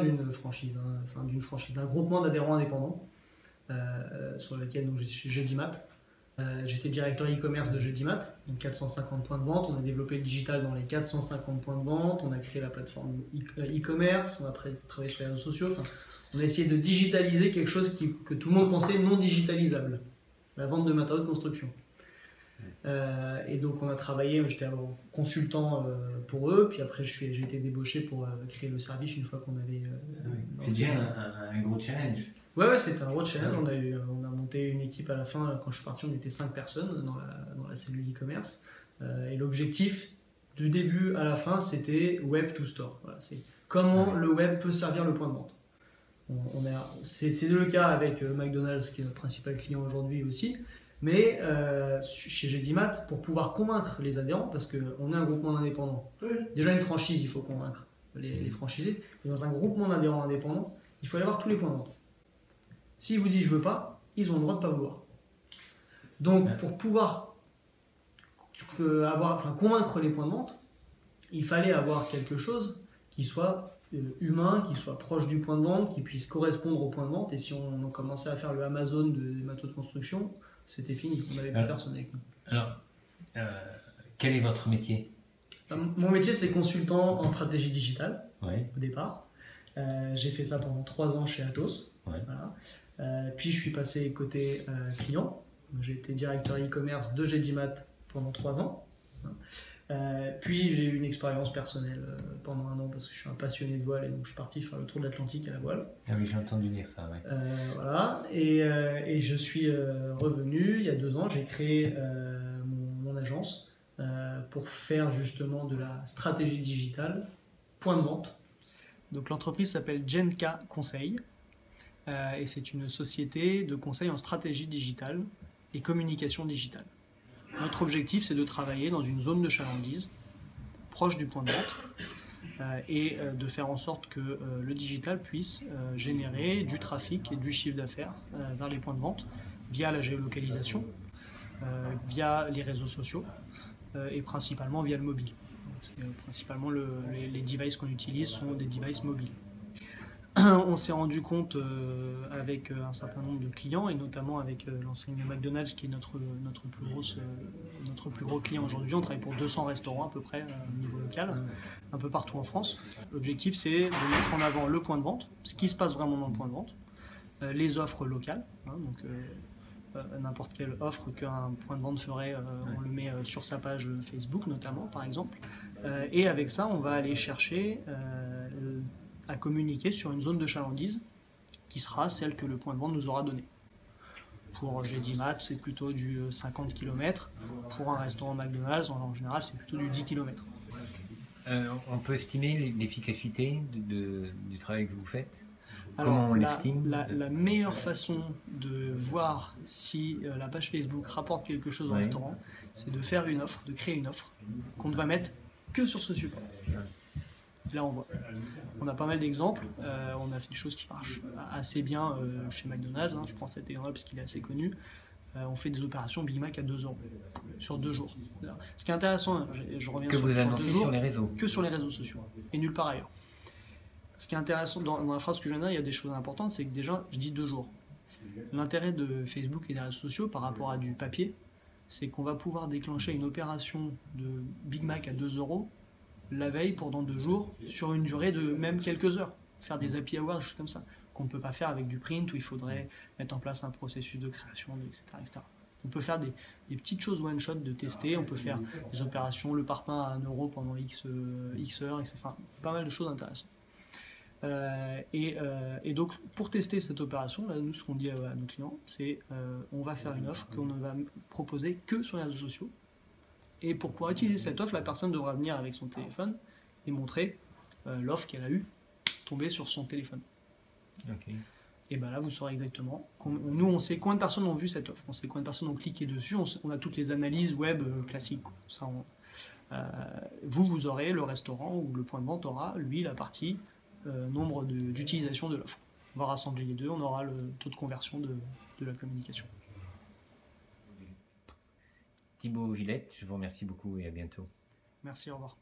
d'une franchise, hein, enfin d'une franchise, d'un groupement d'adhérents indépendants sur lequel j'ai Jedimat. J'étais directeur e-commerce de Jedimat, donc 450 points de vente. On a développé le digital dans les 450 points de vente. On a créé la plateforme e-commerce. On a travaillé sur les réseaux sociaux. Enfin, on a essayé de digitaliser quelque chose que tout le monde pensait non digitalisable, la vente de matériaux de construction. Et donc on a travaillé, j'étais consultant pour eux, puis après j'ai été débauché pour créer le service une fois qu'on avait... C'est déjà un gros challenge. Ouais, c'était un gros challenge. On a monté une équipe à la fin. Quand je suis parti, on était 5 personnes dans la cellule e-commerce. Et l'objectif du début à la fin, c'était web to store. Voilà, c'est comment le web peut servir le point de vente. C'est le cas avec McDonald's, qui est notre principal client aujourd'hui aussi. Mais chez Jedimat, pour pouvoir convaincre les adhérents, parce qu'on est un groupement d'indépendants, déjà une franchise, il faut convaincre les franchisés. Mais dans un groupement d'adhérents indépendants, il faut aller voir tous les points de vente. S'ils vous disent je veux pas, ils ont le droit de pas vouloir. Donc pour pouvoir convaincre les points de vente, il fallait avoir quelque chose qui soit humain, qui soit proche du point de vente, qui puisse correspondre au point de vente. Et si on commençait à faire le Amazon des matériaux de construction, c'était fini, on n'avait plus personne avec nous. Alors, quel est votre métier? Mon métier, c'est consultant en stratégie digitale, ouais. Au départ. J'ai fait ça pendant 3 ans chez Atos. Ouais. Voilà. Puis je suis passé côté client. J'ai été directeur e-commerce de Jedimat pendant 3 ans. Puis j'ai eu une expérience personnelle pendant 1 an parce que je suis un passionné de voile et donc je suis parti faire le tour de l'Atlantique à la voile. Ah oui, j'ai entendu dire ça, ouais. Voilà. Et je suis revenu il y a 2 ans. J'ai créé mon agence pour faire justement de la stratégie digitale, point de vente. Donc l'entreprise s'appelle Genka Conseil. Et c'est une société de conseil en stratégie digitale et communication digitale. Notre objectif, c'est de travailler dans une zone de chalandise, proche du point de vente, et de faire en sorte que le digital puisse générer du trafic et du chiffre d'affaires vers les points de vente via la géolocalisation, via les réseaux sociaux et principalement via le mobile. Principalement les devices qu'on utilise sont des devices mobiles. On s'est rendu compte avec un certain nombre de clients et notamment avec l'enseigne McDonald's qui est notre plus gros client aujourd'hui. On travaille pour 200 restaurants à peu près au niveau local, un peu partout en France. L'objectif, c'est de mettre en avant le point de vente, ce qui se passe vraiment dans le point de vente, les offres locales, donc n'importe quelle offre qu'un point de vente ferait, on le met sur sa page Facebook notamment par exemple, et avec ça on va aller chercher à communiquer sur une zone de chalandise qui sera celle que le point de vente nous aura donnée. Pour Jedimat, c'est plutôt du 50 km. Pour un restaurant McDonald's, en général, c'est plutôt du 10 km. On peut estimer l'efficacité du travail que vous faites? Alors, comment on l'estime? La meilleure façon de voir si la page Facebook rapporte quelque chose au restaurant, c'est de faire une offre, de créer une offre qu'on ne va mettre que sur ce support. Là, on a pas mal d'exemples. On a fait des choses qui marchent assez bien chez McDonald's. Je prends cet exemple parce qu'il est assez connu. On fait des opérations Big Mac à 2 € sur 2 jours. Ce qui est intéressant, je reviens que sur, vous sur annoncez 2 jours, sur les réseaux. Que sur les réseaux sociaux et nulle part ailleurs. Ce qui est intéressant dans la phrase que je viens de dire, il y a des choses importantes, c'est que déjà, je dis 2 jours. L'intérêt de Facebook et des réseaux sociaux par rapport à du papier, c'est qu'on va pouvoir déclencher une opération de Big Mac à 2 € la veille pendant 2 jours sur une durée de même quelques heures. Faire des happy hours, juste comme ça, qu'on ne peut pas faire avec du print où il faudrait mettre en place un processus de création, etc. etc. On peut faire des petites choses one-shot de tester, on peut faire des opérations, le parpaing à 1 € pendant X heures, etc. Enfin, pas mal de choses intéressantes. Et donc, pour tester cette opération, là, nous, ce qu'on dit à nos clients, c'est on va faire une offre qu'on ne va proposer que sur les réseaux sociaux. Et pour pouvoir utiliser cette offre, la personne devra venir avec son téléphone et montrer l'offre qu'elle a eue tomber sur son téléphone. Okay. Et bien là, vous saurez exactement. Nous, on sait combien de personnes ont vu cette offre, on sait combien de personnes ont cliqué dessus, on a toutes les analyses web classiques. Ça, vous aurez le restaurant ou le point de vente aura, lui, la partie nombre d'utilisation de l'offre. On va rassembler les deux, on aura le taux de conversion de la communication. Thibaut Villette, je vous remercie beaucoup et à bientôt. Merci, au revoir.